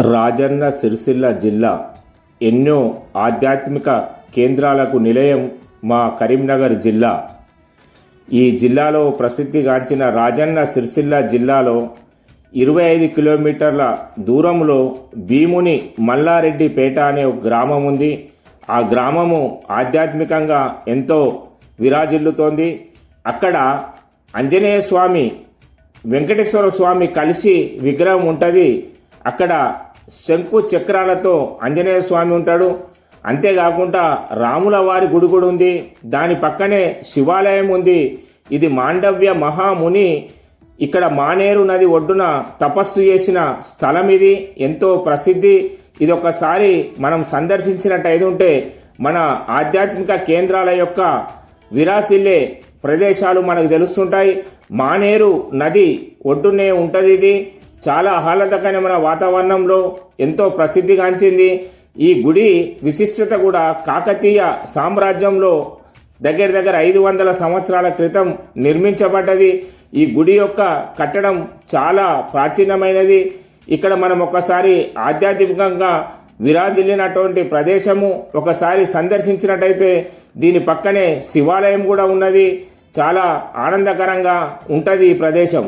రాజన్న సిరిసిల్ల జిల్లా ఎన్నో ఆధ్యాత్మిక కేంద్రాలకు నిలయం మా కరీంనగర్ జిల్లా. ఈ జిల్లాలో ప్రసిద్ధిగాంచిన రాజన్న సిరిసిల్ల జిల్లాలో 25 కిలోమీటర్ల దూరంలో భీముని మల్లారెడ్డిపేట అనే ఒక గ్రామం ఉంది. ఆ గ్రామము ఆధ్యాత్మికంగా ఎంతో విరాజిల్లుతోంది. అక్కడ ఆంజనేయ స్వామి, వెంకటేశ్వర స్వామి కలిసి విగ్రహం ఉంటుంది. అక్కడ శంకు చక్రాలతో ఆంజనేయ స్వామి ఉంటాడు. అంతేకాకుండా రాముల వారి గుడి కూడా ఉంది. దాని పక్కనే శివాలయం ఉంది. ఇది మాండవ్య మహాముని ఇక్కడ మానేరు నది ఒడ్డున తపస్సు చేసిన స్థలం. ఇది ఎంతో ప్రసిద్ధి. ఇది ఒకసారి మనం సందర్శించినట్టయితే ఉంటే మన ఆధ్యాత్మిక కేంద్రాల యొక్క విరాసిల్లే ప్రదేశాలు మనకు తెలుస్తుంటాయి. మానేరు నది ఒడ్డునే ఉంటుంది. ఇది చాలా ఆహ్లాదకరమైన వాతావరణంలో ఎంతో ప్రసిద్ధిగాంచింది. ఈ గుడి విశిష్టత కూడా కాకతీయ సామ్రాజ్యంలో దగ్గర 500 సంవత్సరాల క్రితం నిర్మించబడ్డది. ఈ గుడి యొక్క కట్టడం చాలా ప్రాచీనమైనది. ఇక్కడ మనం ఒకసారి ఆధ్యాత్మికంగా విరాజిల్లినటువంటి ప్రదేశము ఒకసారి సందర్శించినట్టయితే దీని పక్కనే శివాలయం కూడా ఉన్నది. చాలా ఆనందకరంగా ఉంటుంది ఈ ప్రదేశం.